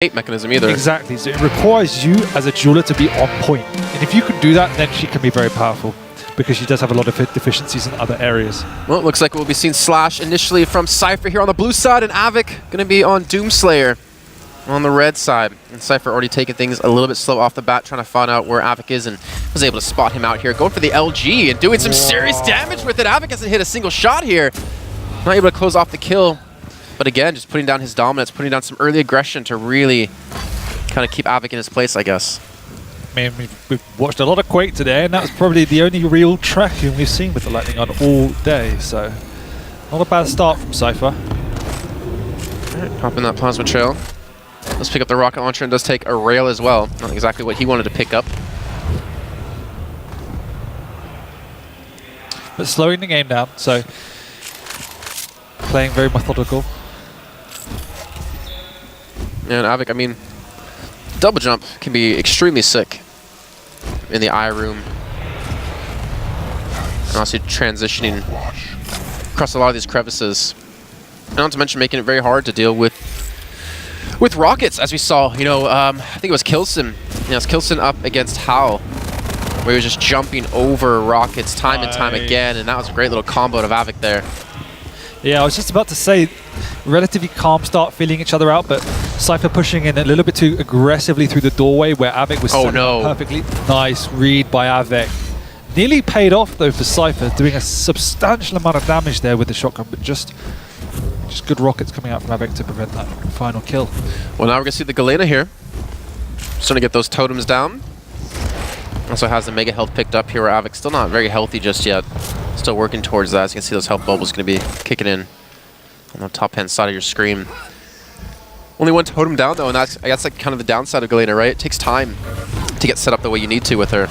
mechanism either. Exactly, so it requires you as a jeweler to be on point. And if you can do that, then she can be very powerful, because she does have a lot of deficiencies in other areas. Well, it looks like we'll be seeing Slash initially from cYpheR here on the blue side, and Av3k going to be on Doomslayer on the red side. And cYpheR already taking things a little bit slow off the bat, trying to find out where Av3k is, and was able to spot him out here, going for the LG and doing some serious damage with it. Av3k hasn't hit a single shot here. Not able to close off the kill. But again, just putting down his dominance, putting down some early aggression to really kind of keep Av3k in his place, I guess. I mean, we've watched a lot of Quake today, and that was probably the only real tracking we've seen with the Lightning on all day, so not a bad start from cYpheR. Alright, pop in that plasma trail. Let's pick up the rocket launcher, and does take a rail as well. Not exactly what he wanted to pick up. But slowing the game down, so playing very methodical. And Av3k, I mean, double jump can be extremely sick in the eye room. And also transitioning across a lot of these crevices. And not to mention making it very hard to deal with rockets, as we saw. You know, I think it was Kilson. You know, it's Kilson up against Hal, where he was just jumping over rockets time and time again, and that was a great little combo of Av3k there. Yeah, I was just about to say, relatively calm start, feeling each other out, but cYpheR pushing in a little bit too aggressively through the doorway where Av3k was set up perfectly. Nice read by Av3k. Nearly paid off though for cYpheR, doing a substantial amount of damage there with the shotgun, but just good rockets coming out from Av3k to prevent that final kill. Well, now we're gonna see the Galena here, starting to get those totems down. Also has the mega health picked up here, where Av3k's still not very healthy just yet. Still working towards that. As you can see, those health bubbles going to be kicking in on the top-hand side of your screen. Only one totem down, though, and that's like kind of the downside of Galena, right? It takes time to get set up the way you need to with her.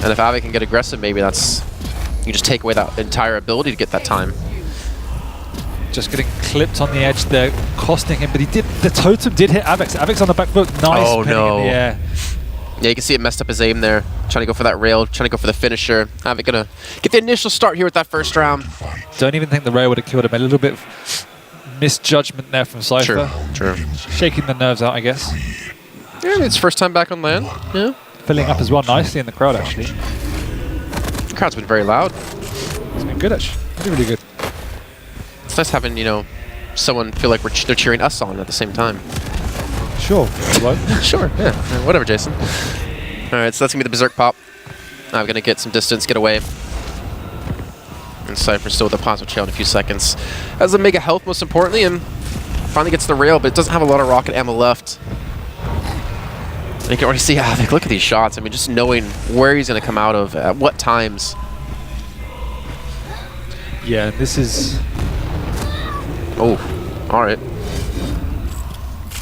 And if Av3k can get aggressive, maybe that's... You just take away that entire ability to get that time. Just getting clipped on the edge there, costing him, but the totem did hit Av3k. So Av3k's on the back foot. Nice penning in the air. Yeah, you can see it messed up his aim there. Trying to go for that rail, trying to go for the finisher. Av3k gonna get the initial start here with that first round. Don't even think the rail would have killed him. A little bit of misjudgment there from cYpheR. True. Shaking the nerves out, I guess. Yeah, it's first time back on land. Yeah. Filling up as well nicely in the crowd, actually. The crowd's been very loud. It's been good, actually. Really good. It's nice having, you know, someone feel like they're cheering us on at the same time. Sure. Sure, yeah. Whatever, Jason. Alright, so that's going to be the Berserk pop. I'm going to get some distance, get away. And cYpheR still with the plasma trail in a few seconds. Has the mega health, most importantly, and finally gets the rail, but it doesn't have a lot of rocket ammo left. And you can already see Av3k. Look at these shots. I mean, just knowing where he's going to come out of, at what times. Yeah, this is... Oh, alright.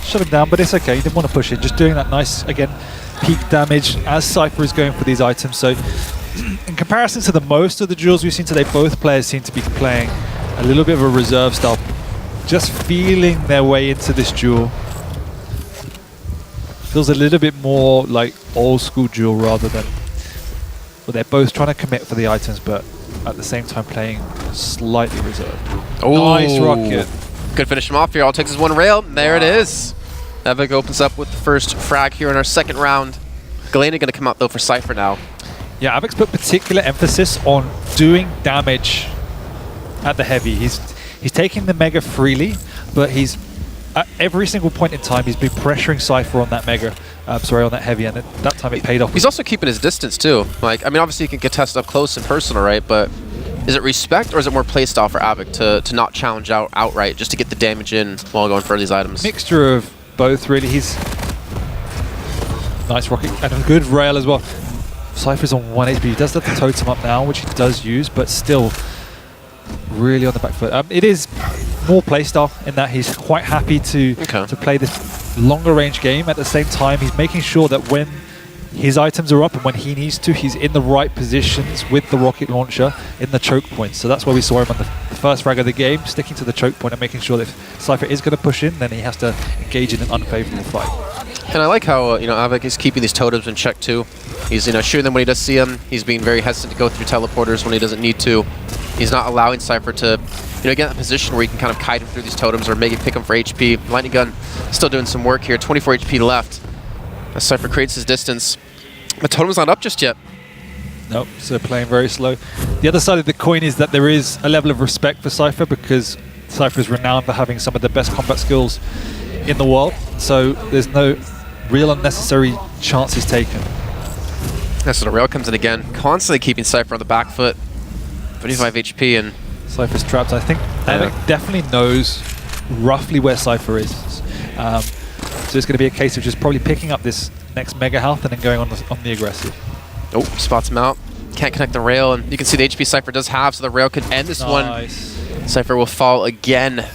Shut him down, but it's okay. He didn't want to push in. Just doing that nice, again, peak damage as cYpheR is going for these items. So in comparison to the most of the duels we've seen today, both players seem to be playing a little bit of a reserve style, just feeling their way into this duel. Feels a little bit more like old school duel rather than... Well, they're both trying to commit for the items, but at the same time playing slightly reserved. Oh. Nice rocket. Good finish him off here. All it takes is one rail. There it is. Av3k opens up with the first frag here in our second round. Galena going to come out, though, for cYpheR now. Yeah, Av3k's put particular emphasis on doing damage at the heavy. He's taking the mega freely, but he's at every single point in time he's been pressuring cYpheR on that mega, on that heavy, and that time it paid off. He's also keeping his distance too. Like, I mean, obviously you can get tested up close and personal, right? But is it respect or is it more playstyle for Av3k to not challenge outright, just to get the damage in while going for these items? Mixture of both, really. He's nice rocket and a good rail as well. cYpheR's on 1 HP. He does have the totem up now, which he does use, but still really on the back foot. It is more playstyle in that he's quite happy to play this longer range game. At the same time, he's making sure that when his items are up and when he needs to, he's in the right positions with the rocket launcher in the choke point. So that's why we saw him on the first frag of the game, sticking to the choke point and making sure that if cYpheR is going to push in, then he has to engage in an unfavorable fight. And I like how you know, Av3k is keeping these totems in check too. He's shooting them when he does see them. He's being very hesitant to go through teleporters when he doesn't need to. He's not allowing cYpheR to get in that position where you can kind of kite him through these totems or maybe pick him for HP. Lightning Gun still doing some work here. 24 HP left. As cYpheR creates his distance. The totem's not up just yet. Nope, so playing very slow. The other side of the coin is that there is a level of respect for cYpheR because cYpheR is renowned for having some of the best combat skills in the world. So there's no real unnecessary chances taken. Yeah, so the rail comes in again, constantly keeping cYpheR on the back foot. 25 HP and... cYpheR's trapped. I think Av3k definitely knows roughly where cYpheR is. So it's going to be a case of just probably picking up this next Mega Health and then going on the aggressive. Oh, spots him out. Can't connect the rail, and you can see the HP cYpheR does have, so the rail could end this one. cYpheR will fall again.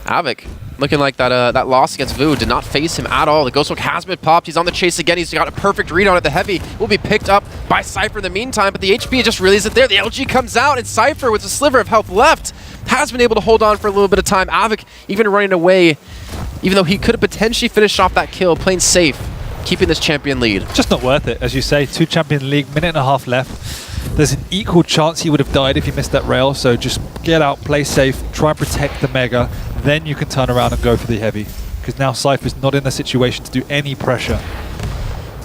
Av3k looking like that loss against Vu did not phase him at all. The Ghost Walk has been popped. He's on the chase again. He's got a perfect read on it. The Heavy will be picked up by cYpheR in the meantime, but the HP just really isn't there. The LG comes out, and cYpheR, with a sliver of health left, has been able to hold on for a little bit of time. Av3k even running away, even though he could have potentially finished off that kill, playing safe, keeping this champion lead. Just not worth it, as you say. 2 Champion League, minute and a half left. There's an equal chance he would have died if he missed that rail, so just get out, play safe, try and protect the Mega, then you can turn around and go for the Heavy. Because now cYpheR's not in the situation to do any pressure.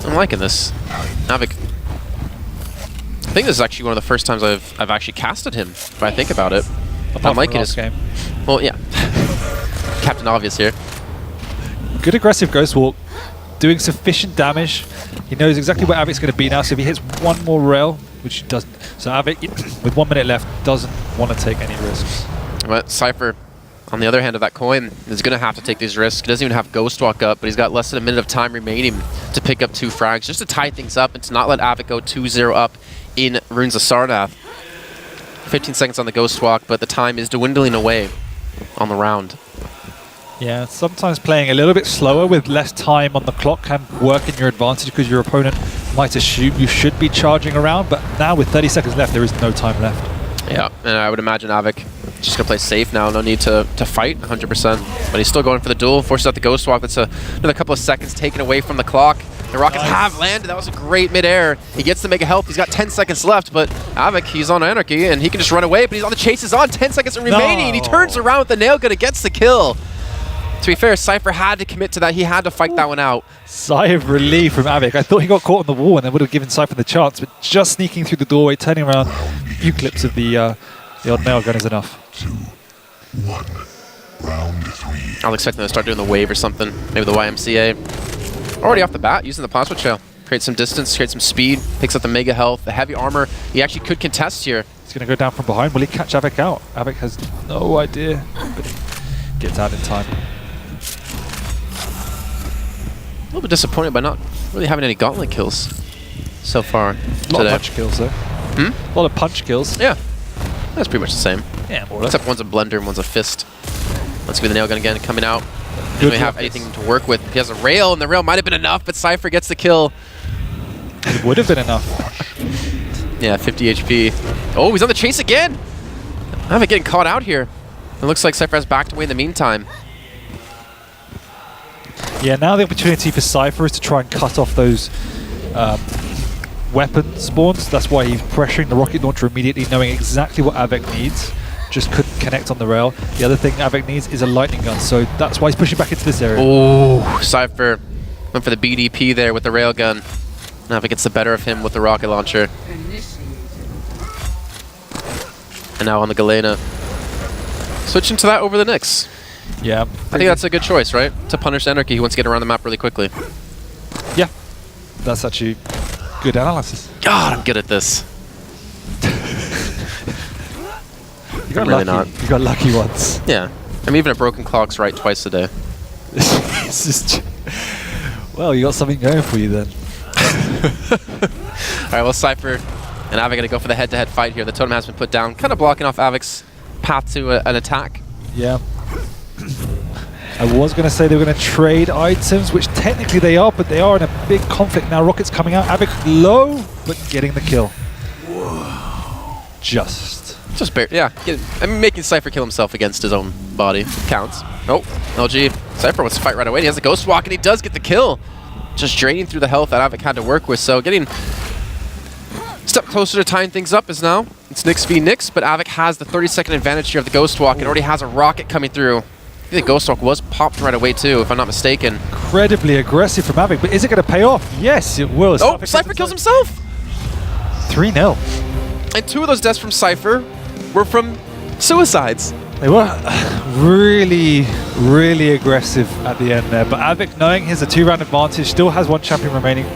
I'm liking this. Av3k. I think this is actually one of the first times I've actually casted him, if I think about it. I'm liking his game. Well, yeah. Captain Obvious here. Good aggressive Ghost Walk, doing sufficient damage. He knows exactly where Av3k's going to be now, so if he hits one more rail, which he doesn't. So Av3k, with 1 minute left, doesn't want to take any risks. But cYpheR, on the other hand of that coin, is going to have to take these risks. He doesn't even have Ghost Walk up, but he's got less than a minute of time remaining to pick up 2 frags, just to tie things up and to not let Av3k go 2-0 up in Runes of Sarnath. 15 seconds on the Ghost Walk, but the time is dwindling away on the round. Yeah, sometimes playing a little bit slower with less time on the clock can work in your advantage because your opponent might assume you should be charging around, but now with 30 seconds left, there is no time left. Yeah, and I would imagine Av3k just going to play safe now. No need to fight 100%, but he's still going for the duel. Forces out the Ghost Walk. That's another couple of seconds taken away from the clock. The rockets have landed. That was a great mid-air. He gets the Mega Health. He's got 10 seconds left, but Av3k, he's on Anarchy, and he can just run away, but he's on the chase. Is on. 10 seconds remaining. He turns around with the nail gun and gets the kill. To be fair, cYpheR had to commit to that. He had to fight that one out. Sigh of relief from Av3k. I thought he got caught on the wall and then would have given cYpheR the chance, but just sneaking through the doorway, turning around, a few clips of the odd nail gun is enough. 2, 1, round 3. I was expecting them to start doing the wave or something. Maybe the YMCA. Already off the bat, using the plasma trail. Create some distance, create some speed, picks up the Mega Health, the Heavy Armor. He actually could contest here. He's going to go down from behind. Will he catch Av3k out? Av3k has no idea, but he gets out in time. A little bit disappointed by not really having any gauntlet kills so far A lot of punch kills, though. A lot of punch kills. Yeah, that's pretty much the same. Yeah, more or less. Except one's a blender and one's a fist. Let's give the nail gun again coming out. Doesn't really have anything to work with. He has a rail, and the rail might have been enough, but cYpheR gets the kill. It would have been enough. Yeah, 50 HP. Oh, he's on the chase again! Av3k getting caught out here. It looks like cYpheR has backed away in the meantime. Yeah, now the opportunity for cYpheR is to try and cut off those weapon spawns. That's why he's pressuring the rocket launcher immediately, knowing exactly what Av3k needs. Just couldn't connect on the rail. The other thing Av3k needs is a lightning gun, so that's why he's pushing back into this area. Oh, cYpheR went for the BDP there with the railgun. Av3k gets the better of him with the rocket launcher. And now on the Galena. Switching to that over the Nyx. Yeah. I think that's a good choice, right? To punish Anarchy, he wants to get around the map really quickly. Yeah. That's actually good analysis. God, I'm good at this. You got really lucky. not. You got lucky once. Yeah. I mean, even a broken clock's right twice a day. It's just, well, you got something going for you then. Alright, well, cYpheR and Av3k gonna go for the head-to-head fight here. The totem has been put down, kind of blocking off Av3k's path to an attack. Yeah. I was going to say they were going to trade items, which technically they are, but they are in a big conflict now. Rocket's coming out. Av3k low, but getting the kill. Just barely, yeah. I mean, making cYpheR kill himself against his own body counts. Oh, LG. cYpheR wants to fight right away. He has the Ghost Walk, and he does get the kill. Just draining through the health that Av3k had to work with. So getting closer to tying things up as now it's Nyx v Nyx, but Av3k has the 30-second advantage here of the Ghost Walk and already has a rocket coming through. I think the Ghost Walk was popped right away too, if I'm not mistaken. Incredibly aggressive from Av3k, but is it going to pay off? Yes, it will. Oh, cYpheR kills himself! 3-0. And 2 of those deaths from cYpheR were from suicides. They were really, really aggressive at the end there, but Av3k, knowing he has a 2-round advantage, still has 1 champion remaining.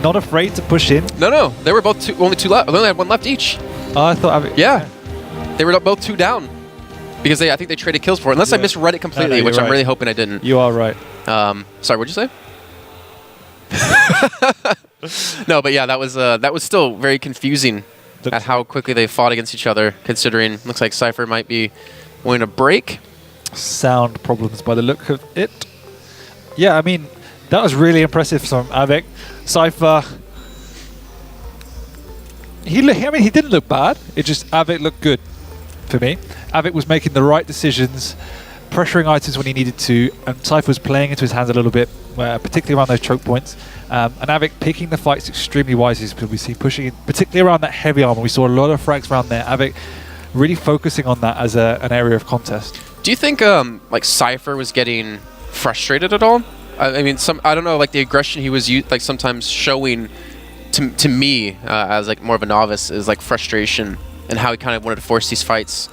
Not afraid to push in. No, they were both only 2 left. They only had 1 left each. Oh, I thought Av3k. Yeah, they were both 2 down because I think they traded kills for it. Unless I misread it completely, no, which right. I'm really hoping I didn't. You are right. Sorry, what'd you say? No, but yeah, that was still very confusing at how quickly they fought against each other. Considering looks like cYpheR might be winning a break. Sound problems by the look of it. Yeah, I mean that was really impressive from Av3k. cYpheR. He didn't look bad. It just Av3k looked good for me. Av3k was making the right decisions, pressuring items when he needed to, and cYpheR was playing into his hands a little bit, particularly around those choke points. And Av3k picking the fights extremely wisely, because we see pushing in, particularly around that heavy armor. We saw a lot of frags around there. Avik really focusing on that as an area of contest. Do you think like cYpheR was getting frustrated at all? I mean, I don't know, like the aggression he was like sometimes showing to me as like more of a novice is like frustration and how he kind of wanted to force these fights.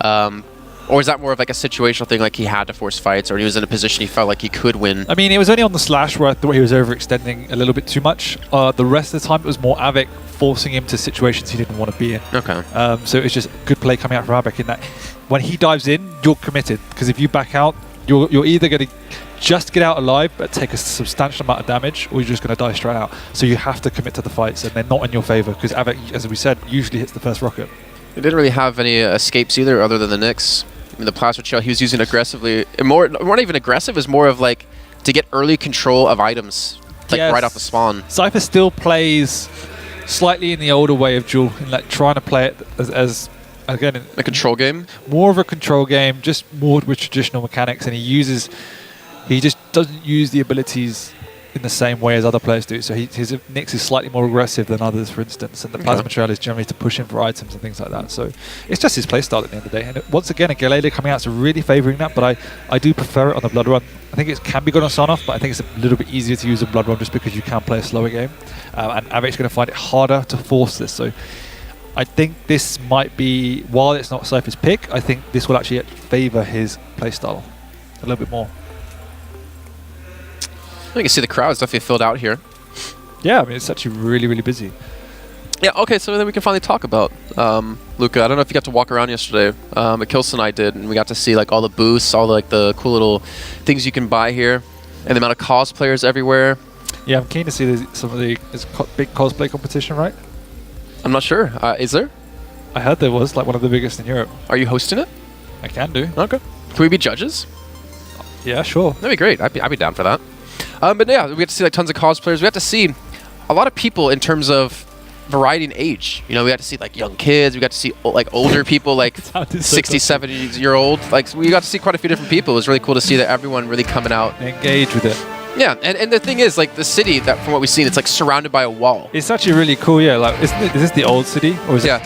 Or is that more of like a situational thing, like he had to force fights, or he was in a position he felt like he could win? I mean, it was only on the slash where I thought he was overextending a little bit too much. The rest of the time, it was more Avik forcing him to situations he didn't want to be in. Okay. So it's just good play coming out from Avik in that when he dives in, you're committed. Because if you back out, you're either going to just get out alive but take a substantial amount of damage, or you're just going to die straight out. So you have to commit to the fights, and they're not in your favor because Avik, as we said, usually hits the first rocket. He didn't really have any escapes either, other than the Nyx. I mean, the plasma shell he was using aggressively, and more not even aggressive, is more of like to get early control of items, like right off the spawn. cYpheR still plays slightly in the older way of Duel, in like trying to play it as again a control game, more of a control game, just more with traditional mechanics, and he just doesn't use the abilities in the same way as other players do. So his Nyx is slightly more aggressive than others, for instance, and the plasma trail is generally to push him for items and things like that. So it's just his playstyle at the end of the day. And once again, a Galele coming out is really favouring that, but I do prefer it on the Blood Run. I think it can be good on Son-Off, but I think it's a little bit easier to use a Blood Run just because you can play a slower game. And Avik's going to find it harder to force this. So I think this might be, while it's not cYpheR's pick, I think this will actually favour his playstyle a little bit more. You can see the crowd's definitely filled out here. Yeah, I mean, it's actually really, really busy. Yeah, okay, so then we can finally talk about Luca. I don't know if you got to walk around yesterday, but Kilson and I did, and we got to see like all the booths, all the cool little things you can buy here, and the amount of cosplayers everywhere. Yeah, I'm keen to see some of the big cosplay competition, right? I'm not sure. Is there? I heard there was, like one of the biggest in Europe. Are you hosting it? I can do. Okay. Can we be judges? Yeah, sure. That'd be great. I'd be down for that. But yeah, we got to see like tons of cosplayers. We got to see a lot of people in terms of variety and age. You know, we got to see like young kids. We got to see like older people, like 60, 70-year-old. Like we got to see quite a few different people. It was really cool to see that everyone really coming out. Engage with it. Yeah, and the thing is, like the city, that from what we've seen, it's like surrounded by a wall. It's actually really cool, yeah. Like, is this the old city? Or is it?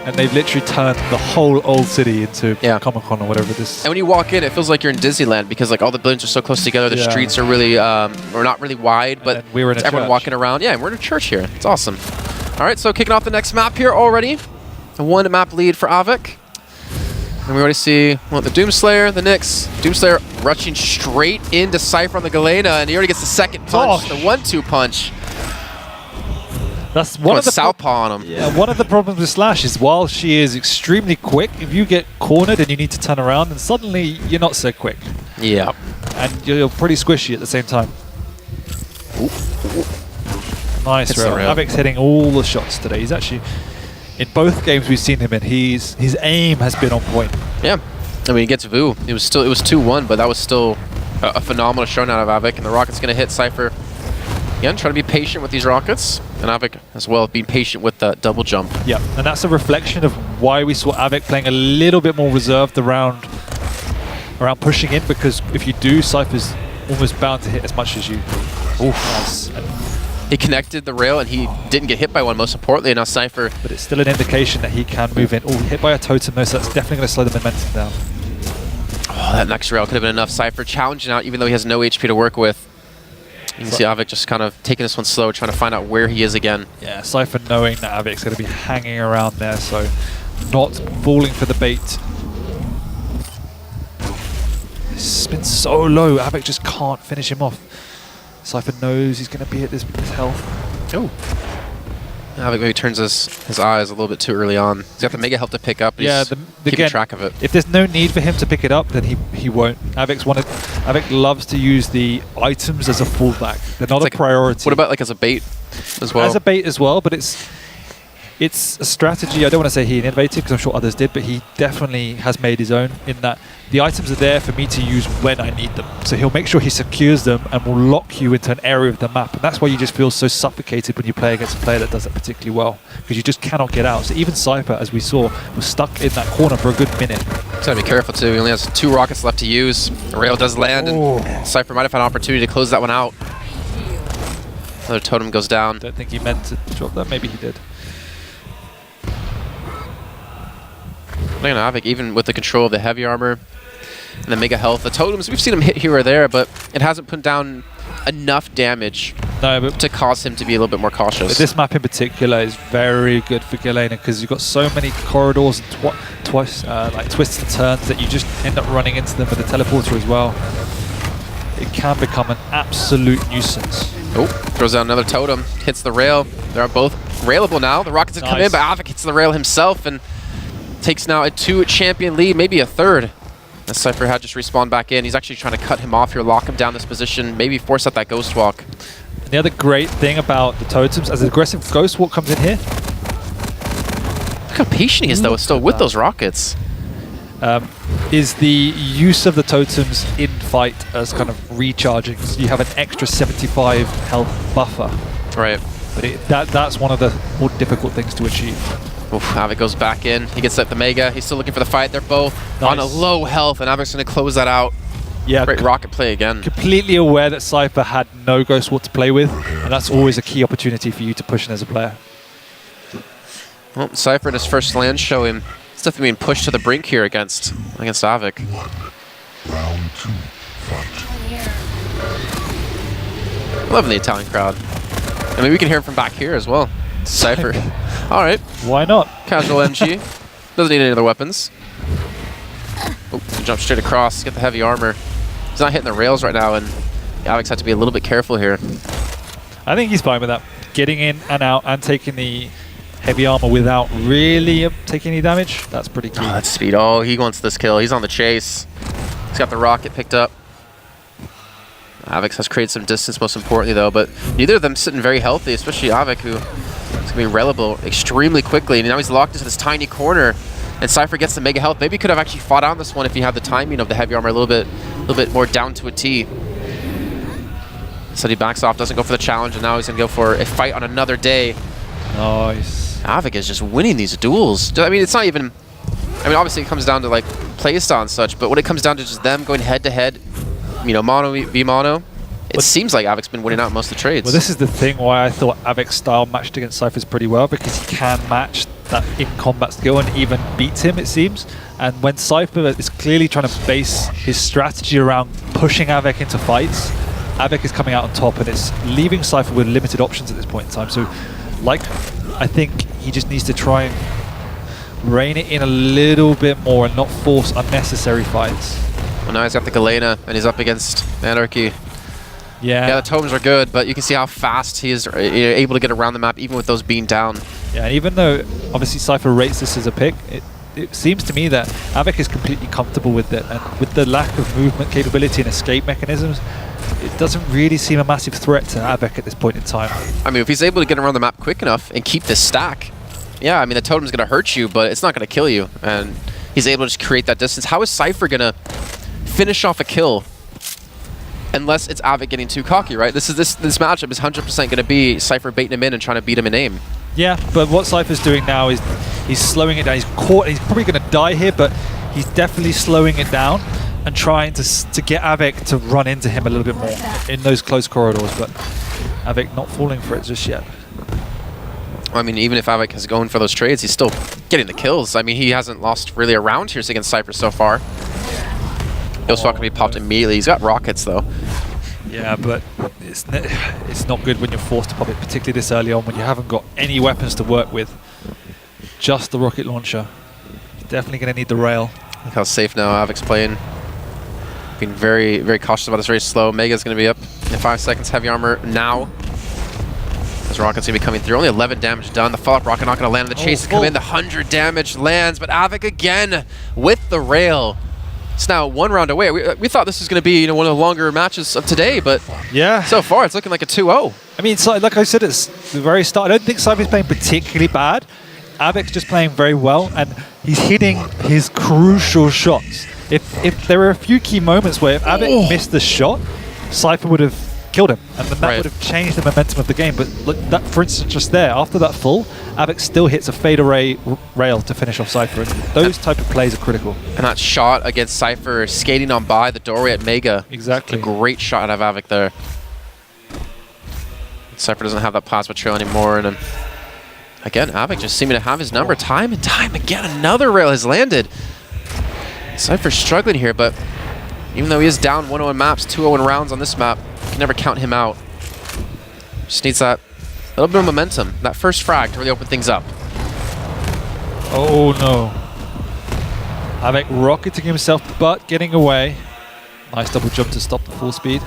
And they've literally turned the whole old city into Comic-Con or whatever this. And when you walk in, it feels like you're in Disneyland because like all the buildings are so close together. The streets are really, or not really wide, but we're in everyone church. walking around. Yeah, we're in a church here. It's awesome. All right, so kicking off the next map here already. A 1 map lead for Avik. And we already see the Doomslayer, the Nyx. Doomslayer rushing straight into cYpheR on the Galena, and he already gets the second punch, the 1-2 punch. That's one of the southpaw on him. Yeah, one of the problems with Slash is while she is extremely quick, if you get cornered and you need to turn around, then suddenly you're not so quick. Yeah. And you're pretty squishy at the same time. Nice rail. Avik's hitting all the shots today. He's actually, in both games we've seen him in, his aim has been on point. Yeah. I mean, he gets Vu. It was 2-1, but that was still a phenomenal showdown out of Avik, and the rocket's going to hit cYpheR. Again, try to be patient with these rockets, and Avik as well, being patient with the double jump. Yeah, and that's a reflection of why we saw Avik playing a little bit more reserved around pushing in, because if you do, cYpheR's almost bound to hit as much as you. Oof. Nice. He connected the rail and he didn't get hit by one, most importantly. Now cYpheR. But it's still an indication that he can move in. Oh, hit by a totem though, so that's definitely going to slow the momentum down. Oh, that next rail could have been enough. cYpheR challenging out even though he has no HP to work with. You can see Av3k just kind of taking this one slow, trying to find out where he is again. Yeah, cYpheR knowing that Av3k's going to be hanging around there, so not falling for the bait. It's been so low, Av3k just can't finish him off. cYpheR knows he's going to be at this health. Oh. Av3k maybe turns his eyes a little bit too early on. He's got the mega health to pick up, but he's keeping track of it. If there's no need for him to pick it up, then he won't. Av3k loves to use the items as a fallback. They're not a priority. What about like as a bait as well? As a bait as well, but it's a strategy. I don't want to say he innovated because I'm sure others did, but he definitely has made his own in that the items are there for me to use when I need them. So he'll make sure he secures them and will lock you into an area of the map. And that's why you just feel so suffocated when you play against a player that does it particularly well, because you just cannot get out. So even cYpheR, as we saw, was stuck in that corner for a good minute. He's got to be careful too. He only has 2 rockets left to use. The rail does land, and cYpheR might have had an opportunity to close that one out. Another totem goes down. Don't think he meant to drop that. Maybe he did. Look at Av3k, even with the control of the heavy armor and the mega health, the totems, we've seen him hit here or there, but it hasn't put down enough damage to cause him to be a little bit more cautious. But this map in particular is very good for Galena because you've got so many corridors and like twists and turns that you just end up running into them with the teleporter as well. It can become an absolute nuisance. Oh, throws down another totem, hits the rail. They are both railable now. The rockets have come in, but Av3k hits the rail himself and takes now a 2 champion lead, maybe a 3rd. As cYpheR had just respawned back in. He's actually trying to cut him off here, lock him down this position, maybe force out that Ghost Walk. And the other great thing about the totems, as an aggressive Ghost Walk comes in here. Look how patient he is, though, still with those rockets. Is the use of the totems in fight as kind of recharging. So you have an extra 75 health buffer. Right. But that's one of the more difficult things to achieve. Oof, Av3k goes back in. He gets at the mega. He's still looking for the fight. They're both on a low health, and Av3k's going to close that out. Yeah, great rocket play again. Completely aware that cYpheR had no Ghost Walk to play with, and that's always a key opportunity for you to push in as a player. Well, cYpheR in his first land show him. It's definitely being pushed to the brink here against Av3k. Round 2, fight. Loving the Italian crowd. I mean, we can hear him from back here as well. cYpheR. All right. Why not? Casual MG. Doesn't need any other weapons. Oh, jump straight across. Get the heavy armor. He's not hitting the rails right now, and Av3k's had to be a little bit careful here. I think he's fine with that. Getting in and out and taking the heavy armor without really taking any damage. That's pretty key. Oh, that's speed. Oh, he wants this kill. He's on the chase. He's got the rocket picked up. Av3k has created some distance, most importantly, though, but neither of them sitting very healthy, especially Av3k, who is going to be reliable extremely quickly. And now he's locked into this tiny corner, and cYpheR gets the mega health. Maybe he could have actually fought on this one if he had the timing of the heavy armor a little bit more down to a T. So he backs off, doesn't go for the challenge, and now he's going to go for a fight on another day. Nice. Av3k is just winning these duels. I mean, it's not even... I mean, obviously it comes down to, like, playstyle and such, but when it comes down to just them going head-to-head, you know, mono v mono, it seems like Av3k's been winning out most of the trades. Well, this is the thing why I thought Av3k's style matched against cYpheR's pretty well, because he can match that in-combat skill and even beat him, it seems. And when cYpheR is clearly trying to base his strategy around pushing Av3k into fights, Av3k is coming out on top, and it's leaving cYpheR with limited options at this point in time. So, like, I think he just needs to try and rein it in a little bit more and not force unnecessary fights. Well, now he's got the Galena, and he's up against Anarchy. Yeah, the totems are good, but you can see how fast he is able to get around the map, even with those being down. Yeah, and even though obviously cYpheR rates this as a pick, it seems to me that Av3k is completely comfortable with it, and with the lack of movement capability and escape mechanisms, it doesn't really seem a massive threat to Av3k at this point in time. I mean, if he's able to get around the map quick enough and keep this stack, yeah, I mean, the totem's going to hurt you, but it's not going to kill you, and he's able to just create that distance. How is cYpheR going to finish off a kill unless it's Av3k getting too cocky, right? This matchup is 100% going to be cYpheR baiting him in and trying to beat him in aim. Yeah, but what cYpheR's doing now is he's slowing it down. He's caught. He's probably going to die here, but he's definitely slowing it down and trying to get Av3k to run into him a little bit more in those close corridors. But Avic not falling for it just yet. I mean, even if Av3k is going for those trades, he's still getting the kills. I mean, he hasn't lost really a round here against cYpheR so far. He'll can be popped immediately. He's got rockets, though. Yeah, but it's not good when you're forced to pop it, particularly this early on when you haven't got any weapons to work with. Just the rocket launcher. You're definitely going to need the rail. Look how safe now Av3k's playing. Being very, very cautious about this, very slow. Mega's going to be up in 5 seconds. Heavy armor now. Those rockets going to be coming through. Only 11 damage done. The follow-up rocket not going to land. The chase is coming in. The 100 damage lands, but Av3k again with the rail. It's now 1 round away. We thought this was going to be one of the longer matches of today, but yeah, so far it's looking like a 2-0. I mean, so, like I said, it's the very start. I don't think cYpheR's playing particularly bad. Av3k's just playing very well, and he's hitting his crucial shots. If there were a few key moments where if Av3k missed the shot, cYpheR would have killed him, and then that would have changed the momentum of the game. But look, that, for instance, just there, after that full, Av3k still hits a fade array rail to finish off cYpheR, and those type of plays are critical. And that shot against cYpheR, skating on by the doorway at Mega. Exactly. A great shot out of Av3k there. cYpheR doesn't have that plasma trail anymore, and again, Av3k just seeming to have his number time and time again. Another rail has landed. cYpheR's struggling here, but even though he is down 1-0 in maps, 2-0 in rounds on this map, you can never count him out. Just needs that little bit of momentum, that first frag to really open things up. Oh no. Av3k rocketing himself, but getting away. Nice double jump to stop the full speed.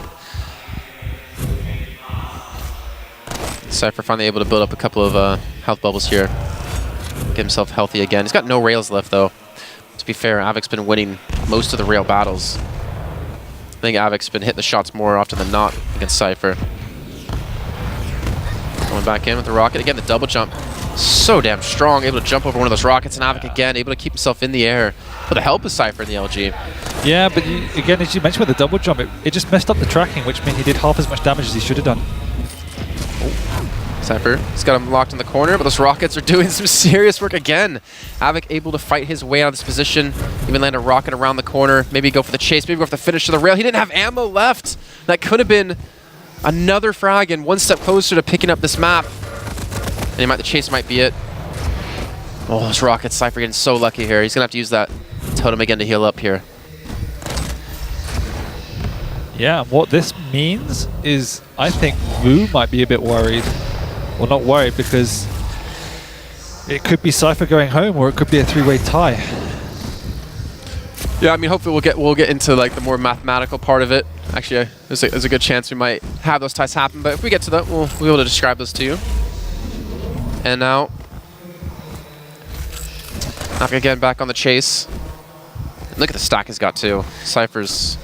cYpheR finally able to build up a couple of health bubbles here. Get himself healthy again. He's got no rails left, though. To be fair, Av3k's been winning most of the rail battles. I think Av3k's been hitting the shots more often than not against cYpheR. Going back in with the rocket. Again, the double jump. So damn strong. Able to jump over one of those rockets. And Av3k again, able to keep himself in the air. With the help of cYpheR in the LG. Yeah, but again, as you mentioned with the double jump, it just messed up the tracking, which meant he did half as much damage as he should have done. cYpheR, he's got him locked in the corner, but those rockets are doing some serious work again. Av3k able to fight his way out of this position, even land a rocket around the corner, maybe go for the chase, maybe go for the finish of the rail. He didn't have ammo left. That could have been another frag and one step closer to picking up this map. And the chase might be it. Oh, those rockets, cYpheR getting so lucky here. He's going to have to use that totem again to heal up here. Yeah, what this means is I think Vu might be a bit worried. Well, not worried, because it could be cYpheR going home, or it could be a 3-way tie. Yeah, I mean, hopefully we'll get into like the more mathematical part of it. Actually, there's a good chance we might have those ties happen, but if we get to that, we'll be able to describe those to you. And now, Av3k again back on the chase. Look at the stack he's got too. cYpheR's,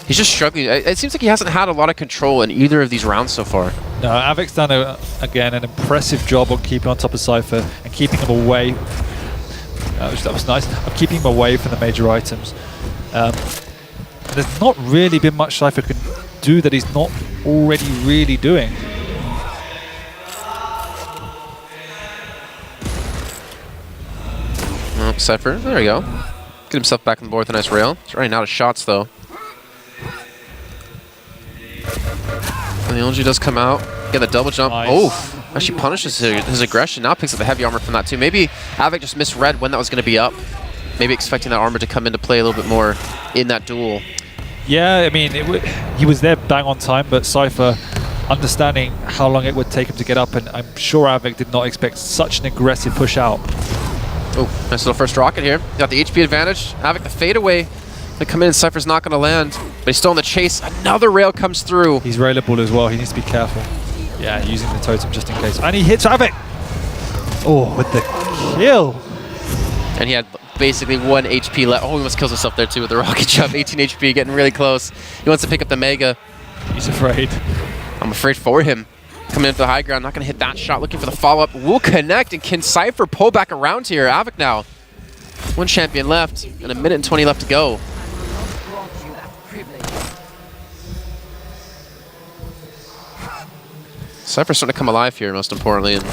he's just struggling. It seems like he hasn't had a lot of control in either of these rounds so far. No, Av3k's done, again, an impressive job on keeping on top of cYpheR and keeping him away. That was nice. Of keeping him away from the major items. There's not really been much cYpheR can do that he's not already really doing. Oh, cYpheR, there we go. Get himself back on the board with a nice rail. He's running out of shots though. And the LG does come out. Get the double jump. Nice. Oh, actually punishes his aggression. Now picks up the heavy armor from that too. Maybe Av3k just misread when that was going to be up. Maybe expecting that armor to come into play a little bit more in that duel. Yeah, I mean, he was there bang on time, but cYpheR, understanding how long it would take him to get up, and I'm sure Av3k did not expect such an aggressive push out. Oh, nice little first rocket here. Got the HP advantage. Av3k the fade away. They come in and cYpheR's not going to land, but he's still in the chase. Another rail comes through. He's railable as well. He needs to be careful. Yeah, using the totem just in case. And he hits Av3k! Oh, with the kill. And he had basically 1 HP left. Oh, he almost kills himself there too with the rocket jump. 18 HP, getting really close. He wants to pick up the Mega. He's afraid. I'm afraid for him. Coming into the high ground, not going to hit that shot. Looking for the follow-up. Will connect, and can cYpheR pull back around here? Av3k now. 1 champion left, and 1 minute and 20 left to go. cYpheR's starting to come alive here, most importantly. And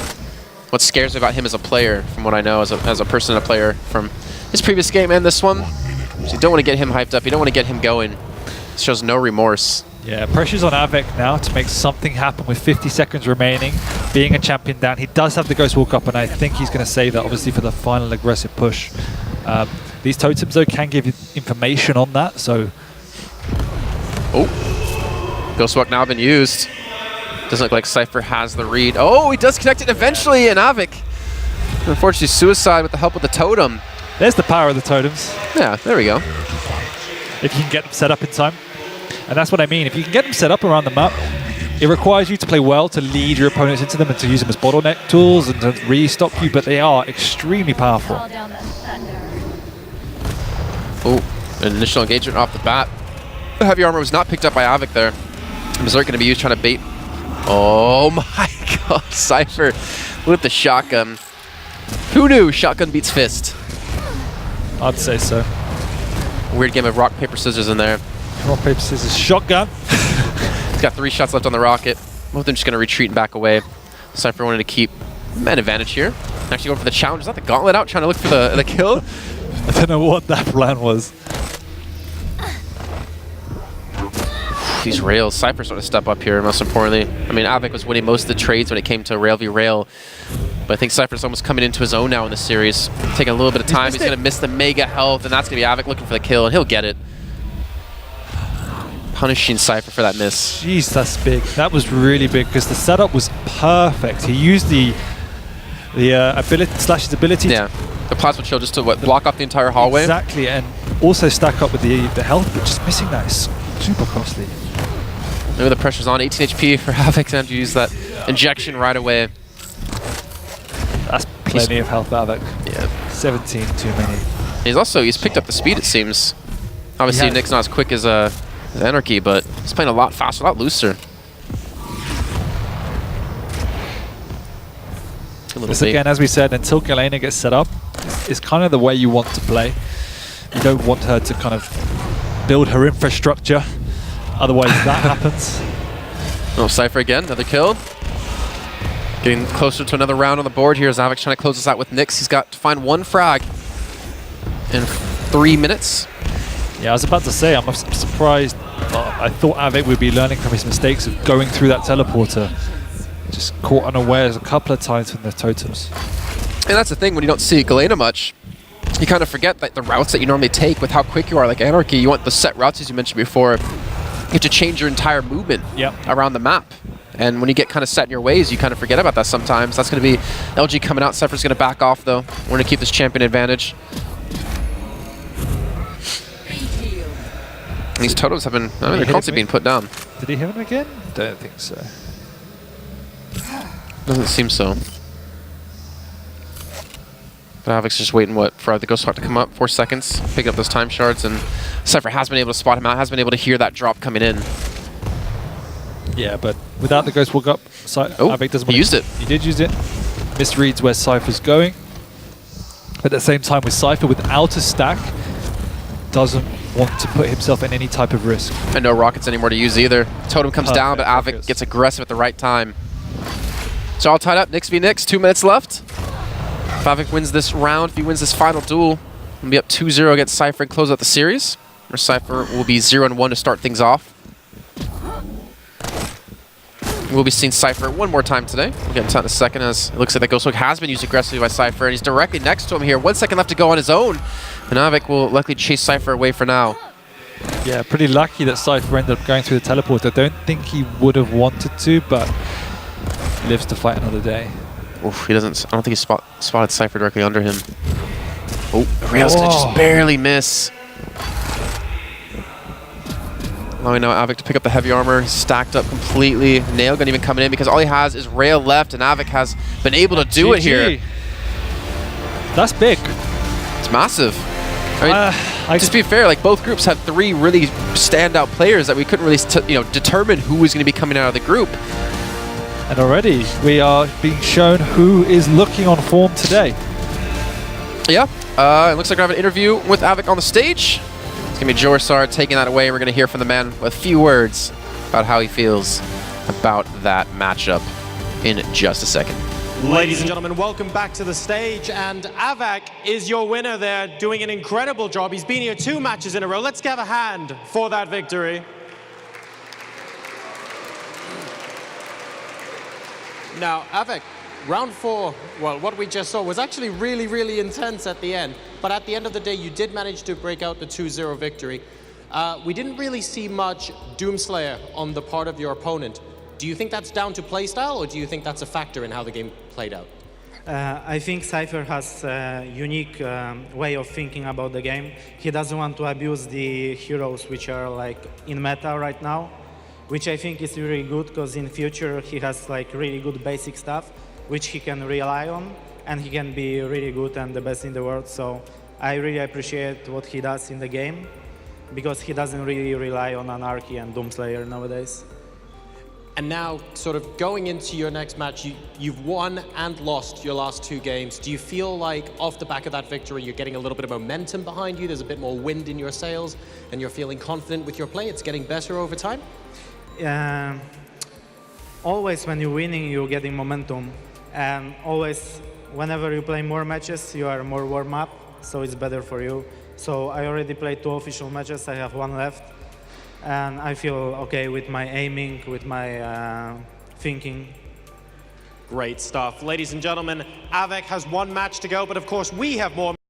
what scares me about him as a player, from what I know as a person and a player from his previous game and this one, so you don't want to get him hyped up. You don't want to get him going. He shows no remorse. Yeah, pressure's on Av3k now to make something happen with 50 seconds remaining. Being a champion down, he does have the Ghost Walk up, and I think he's going to save that, obviously, for the final aggressive push. These totems, though, can give you information on that, so... Oh, Ghost Walk now been used. Doesn't look like cYpheR has the read. Oh, he does connect it eventually, and Av3k, unfortunately, suicide with the help of the totem. There's the power of the totems. Yeah, there we go. If you can get them set up in time. And that's what I mean. If you can get them set up around the map, it requires you to play well, to lead your opponents into them and to use them as bottleneck tools and to re-stop you, but they are extremely powerful. Oh, initial engagement off the bat. The heavy armor was not picked up by Av3k there. Berserk going to be used trying to bait. Oh my god, cYpheR with the shotgun. Who knew shotgun beats fist? I'd say so. Weird game of rock, paper, scissors in there. Rock, paper, scissors, shotgun. He's got 3 shots left on the rocket. Both of them just going to retreat and back away. cYpheR wanted to keep man advantage here. Actually going for the challenge. Is that the gauntlet out trying to look for the kill? I don't know what that plan was. These rails, cYpheR starting to step up here, most importantly. I mean, Av3k was winning most of the trades when it came to rail v rail. But I think cYpheR's almost coming into his own now in the series. Taking a little bit of time. He's going to miss the mega health, and that's going to be Av3k looking for the kill, and he'll get it. Punishing cYpheR for that miss. Jeez, that's big. That was really big because the setup was perfect. He used the ability, Slash's ability. Yeah, the plasma chill just to block off the entire hallway. Exactly, and also stack up with the health, but just missing that is super costly. Maybe the pressure's on. 18 HP for Av3k to have to use that injection right away. That's plenty of health, Av3k. Yeah. 17 too many. He's picked up the speed, it seems. Obviously, Nick's not as quick as Anarchy, but he's playing a lot faster, a lot looser. This again, as we said, until Galena gets set up, is kind of the way you want to play. You don't want her to kind of build her infrastructure. Otherwise, that happens. Oh, cYpheR again, another kill. Getting closer to another round on the board here as Av3k trying to close this out with Nyx. He's got to find 1 frag in 3 minutes. Yeah, I was about to say, I'm surprised. I thought Av3k would be learning from his mistakes of going through that teleporter. Just caught unawares a couple of times from the totems. And that's the thing, when you don't see Galena much, you kind of forget that the routes that you normally take with how quick you are, like Anarchy, you want the set routes as you mentioned before. You have to change your entire movement around the map. And when you get kind of set in your ways, you kind of forget about that sometimes. That's going to be LG coming out. cYpheR's going to back off, though. We're going to keep this champion advantage. And these totems have been, they're constantly being put down. Did he hit him again? Don't think so. Doesn't seem so. But Av3k's just waiting, for the Ghost Walk to come up. 4 seconds, picking up those time shards, and cYpheR has been able to spot him out, has been able to hear that drop coming in. Yeah, but without the Ghost Walk up, Av3k doesn't. He used it. He did use it. Misreads where cYpheR's going. But at the same time, with cYpheR without a stack, doesn't want to put himself in any type of risk. And no rockets anymore to use either. Totem comes down, but Av3k gets aggressive at the right time. So all tied up, Nyx v Nyx, 2 minutes left. If Av3k wins this round, if he wins this final duel, he'll be up 2-0 against cYpheR and close out the series. Or cYpheR will be 0-1 to start things off. We'll be seeing cYpheR one more time today. We'll get into that in a second, as it looks like that Ghost Walk has been used aggressively by cYpheR, and he's directly next to him here. 1 second left to go on his own. And Av3k will likely chase cYpheR away for now. Yeah, pretty lucky that cYpheR ended up going through the teleport. I don't think he would have wanted to, but he lives to fight another day. Oof, he doesn't. I don't think he spotted cYpheR directly under him. Oh, the rail's gonna just barely miss. Allowing now Av3k to pick up the heavy armor, stacked up completely. Nailgun even coming in because all he has is rail left, and Av3k has been able to do it here. That's big. It's massive. I mean, just be fair, like both groups had 3 really standout players that we couldn't really determine who was going to be coming out of the group. And already we are being shown who is looking on form today. Yeah, it looks like I have an interview with Av3k on the stage. It's going to be Jorsar taking that away. We're going to hear from the man with a few words about how he feels about that matchup in just a second. Ladies and gentlemen, welcome back to the stage, and Av3k is your winner there, doing an incredible job. He's been here 2 matches in a row. Let's give a hand for that victory. Now, Av3k, round 4, well, what we just saw was actually really, really intense at the end. But at the end of the day, you did manage to break out the 2-0 victory. We didn't really see much Doomslayer on the part of your opponent. Do you think that's down to playstyle, or do you think that's a factor in how the game played out? I think cYpheR has a unique way of thinking about the game. He doesn't want to abuse the heroes which are like in meta right now, which I think is really good because in future he has like really good basic stuff which he can rely on, and he can be really good and the best in the world. So I really appreciate what he does in the game, because he doesn't really rely on Anarchy and Doomslayer nowadays. And now, sort of going into your next match, you've won and lost your last 2 games. Do you feel like off the back of that victory, you're getting a little bit of momentum behind you, there's a bit more wind in your sails, and you're feeling confident with your play? It's getting better over time? Always when you're winning, you're getting momentum. And always, whenever you play more matches, you are more warm up, so it's better for you. So I already played 2 official matches, I have 1 left. And I feel okay with my aiming, with my thinking. Great stuff. Ladies and gentlemen, Av3k has 1 match to go, but of course we have more